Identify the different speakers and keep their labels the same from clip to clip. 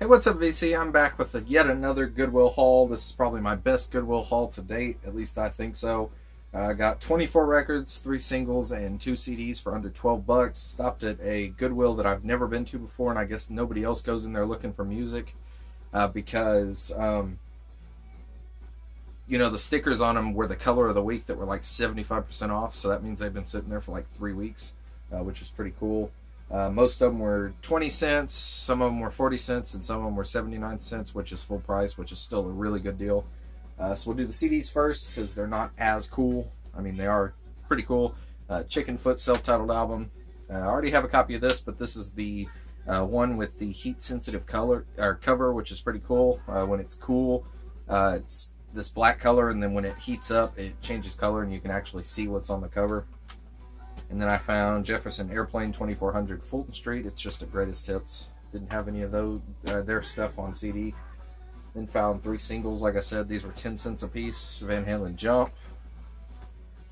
Speaker 1: Hey, what's up, VC? I'm back with yet another Goodwill haul. This is probably my best Goodwill haul to date, at least I think so. I got 24 records, 3 singles, and 2 CDs for under 12 bucks. Stopped at a Goodwill that I've never been to before, and I guess nobody else goes in there looking for music because, the stickers on them were the color of the week that were like 75% off, so that means they've been sitting there for like 3 weeks, which is pretty cool. Most of them were 20 cents, some of them were 40 cents, and some of them were 79 cents, which is full price, which is still a really good deal. So we'll do the CDs first because they're not as cool. I mean, they are pretty cool. Chickenfoot self-titled album. I already have a copy of this, but this is the one with the heat-sensitive color or cover, which is pretty cool. When it's cool, it's this black color, and then when it heats up, it changes color, and you can actually see what's on the cover. And then I found Jefferson Airplane 2400 Fulton Street. It's just a greatest hits. Didn't have any of those their stuff on CD. Then found 3 singles. Like I said, these were 10 cents a piece. Van Halen Jump.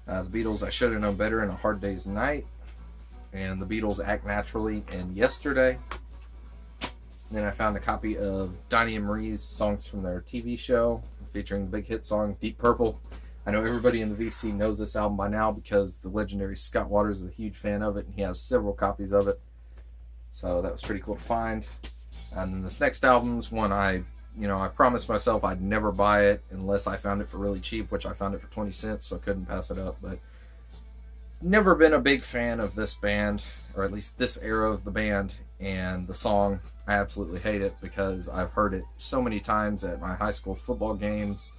Speaker 1: The Beatles I Should Have Known Better and A Hard Day's Night. And the Beatles Act Naturally and Yesterday. And then I found a copy of Donnie and Marie's songs from their TV show featuring the big hit song Deep Purple. I know everybody in the VC knows this album by now because the legendary Scott Waters is a huge fan of it, and he has several copies of it. So that was pretty cool to find. And then this next album's one I promised myself I'd never buy it unless I found it for really cheap, which I found it for 20 cents, so I couldn't pass it up. But never been a big fan of this band, or at least this era of the band, and the song, I absolutely hate it because I've heard it so many times at my high school football games.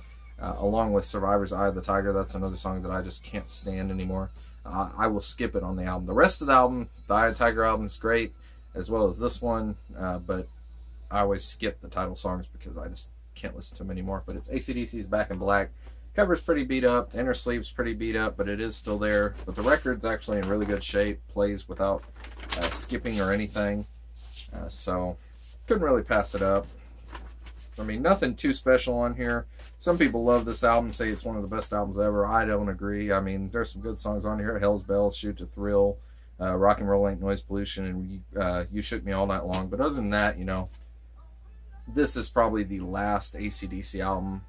Speaker 1: Along with Survivor's Eye of the Tiger. That's another song that I just can't stand anymore. I will skip it on the album. The rest of the album, the Eye of the Tiger album, is great, as well as this one, but I always skip the title songs because I just can't listen to them anymore. But it's AC/DC's Back in Black. Cover's pretty beat up, the inner sleeve's pretty beat up, but it is still there. But the record's actually in really good shape, plays without skipping or anything, so couldn't really pass it up. I mean, nothing too special on here. Some people love this album, say it's one of the best albums ever. I don't agree. I mean, there's some good songs on here. Hell's Bells, Shoot to Thrill, Rock and Roll Ain't Noise Pollution, and You Shook Me All Night Long. But other than that, this is probably the last AC/DC album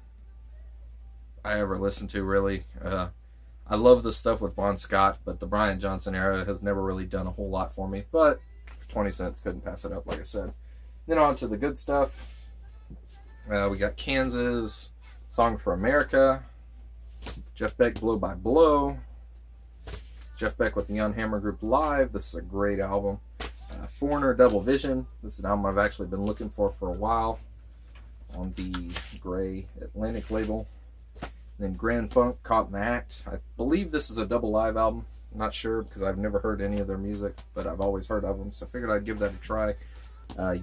Speaker 1: I ever listened to, really. I love the stuff with Bon Scott, but the Brian Johnson era has never really done a whole lot for me. But for 20 cents, couldn't pass it up, like I said. Then on to the good stuff. We got Kansas, Song for America, Jeff Beck, Blow by Blow, Jeff Beck with the Unhammer Group Live. This is a great album. Foreigner, Double Vision. This is an album I've actually been looking for a while on the Gray Atlantic label. And then Grand Funk, Caught in the Act. I believe this is a double live album. I'm not sure because I've never heard any of their music, but I've always heard of them, so I figured I'd give that a try.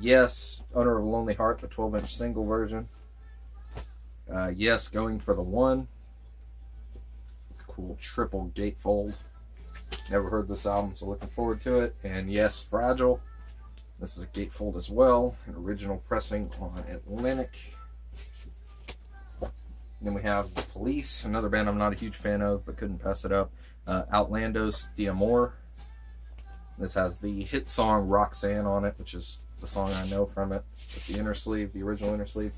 Speaker 1: Yes, Owner of a Lonely Heart, the 12-inch single version. Yes, Going for the One. It's a cool triple gatefold. Never heard this album, so looking forward to it. And yes, Fragile. This is a gatefold as well. An original pressing on Atlantic. And then we have The Police, another band I'm not a huge fan of, but couldn't pass it up. Outlandos, D'Amore. This has the hit song Roxanne on it, which is the song I know from it, with the inner sleeve, the original inner sleeve.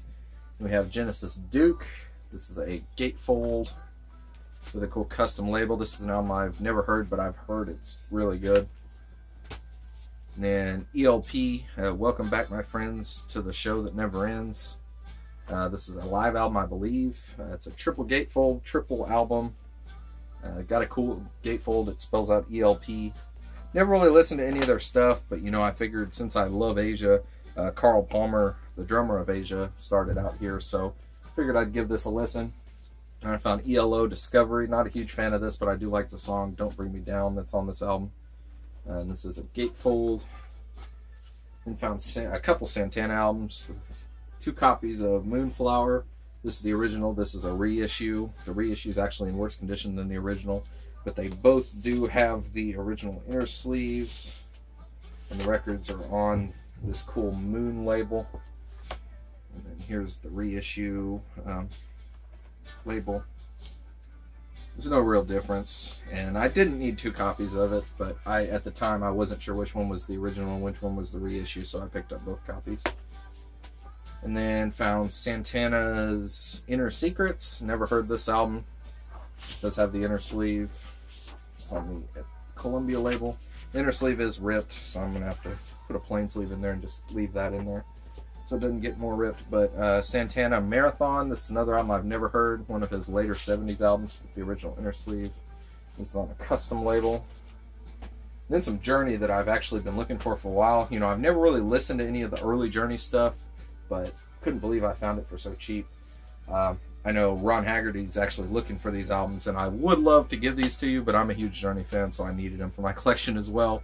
Speaker 1: And we have Genesis Duke. This is a gatefold with a cool custom label. This is an album I've never heard, but I've heard it's really good. And then ELP, Welcome Back My Friends to the Show That Never Ends. This is a live album, I believe. It's a triple gatefold, triple album. Got a cool gatefold. It spells out ELP. Never really listened to any of their stuff, but I figured since I love Asia, Carl Palmer, the drummer of Asia, started out here, so figured I'd give this a listen. And I found ELO Discovery. Not a huge fan of this, but I do like the song Don't Bring Me Down that's on this album. And this is a gatefold. And found a couple Santana albums. 2 copies of Moonflower. This is the original. This is a reissue. The reissue is actually in worse condition than the original. But they both do have the original inner sleeves, and the records are on this cool Moon label. And then here's the reissue label. There's no real difference, and I didn't need 2 copies of it, but at the time I wasn't sure which one was the original and which one was the reissue, so I picked up both copies. And then found Santana's Inner Secrets. Never heard this album. It does have the inner sleeve. It's on the Columbia label. The inner sleeve is ripped, so I'm going to have to put a plain sleeve in there and just leave that in there so it doesn't get more ripped. But Santana Marathon, this is another album I've never heard. One of his later 70s albums with the original inner sleeve. This is on a custom label. And then some Journey that I've actually been looking for a while. You know, I've never really listened to any of the early Journey stuff, but couldn't believe I found it for so cheap. I know Ron Haggerty's actually looking for these albums, and I would love to give these to you, but I'm a huge Journey fan, so I needed them for my collection as well.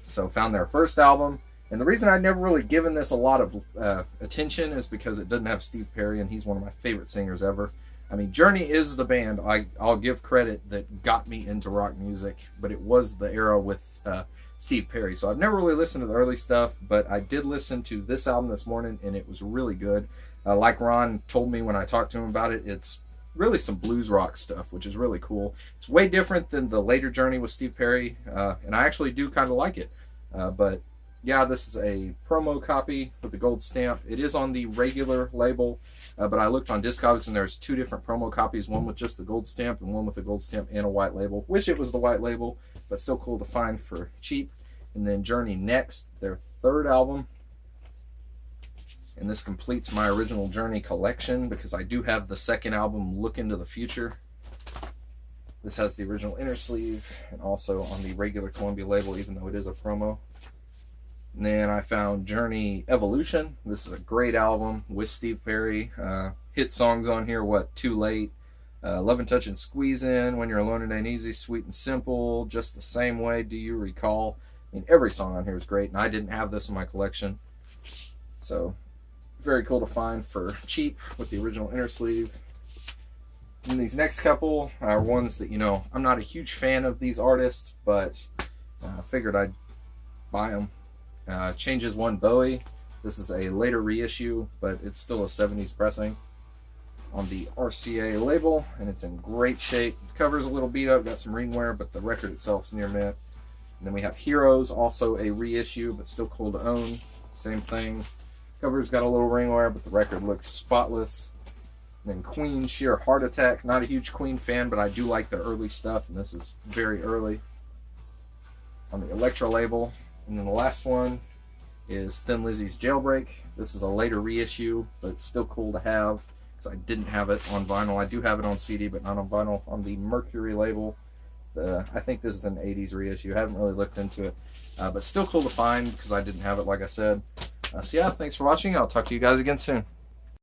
Speaker 1: So found their first album, and the reason I'd never really given this a lot of attention is because it doesn't have Steve Perry, and he's one of my favorite singers ever. I mean, Journey is the band, I'll give credit, that got me into rock music, but it was the era with Steve Perry. So I've never really listened to the early stuff, but I did listen to this album this morning, and it was really good. Like Ron told me when I talked to him about it, it's really some blues rock stuff, which is really cool. It's way different than the later Journey with Steve Perry, and I actually do kind of like it. But yeah, this is a promo copy with the gold stamp. It is on the regular label, but I looked on Discogs and there's two different promo copies, one with just the gold stamp and one with the gold stamp and a white label. Wish it was the white label, but still cool to find for cheap. And then Journey next, their third album. And this completes my original Journey collection because I do have the second album, Look Into the Future. This has the original inner sleeve and also on the regular Columbia label, even though it is a promo. And then I found Journey Evolution. This is a great album with Steve Perry. Hit songs on here, what, Too Late, Love and Touch and Squeeze In, When You're Alone It Ain't Easy, Sweet and Simple, Just the Same Way, Do You Recall? I mean, every song on here is great, and I didn't have this in my collection. So, very cool to find for cheap with the original inner sleeve. And these next couple are ones that, you know, I'm not a huge fan of these artists, but I figured I'd buy them. Changes One Bowie. This is a later reissue, but it's still a 70s pressing on the RCA label, and it's in great shape. The cover's a little beat up, got some ring wear, but the record itself's near mint. And then we have Heroes, also a reissue, but still cool to own. Same thing. Cover's got a little ring wear, but the record looks spotless. And then Queen, Sheer Heart Attack. Not a huge Queen fan, but I do like the early stuff, and this is very early on the Elektra label. And then the last one is Thin Lizzy's Jailbreak. This is a later reissue, but it's still cool to have because I didn't have it on vinyl. I do have it on CD, but not on vinyl. On the Mercury label, I think this is an 80s reissue. I haven't really looked into it, but still cool to find because I didn't have it, like I said. So yeah, thanks for watching. I'll talk to you guys again soon.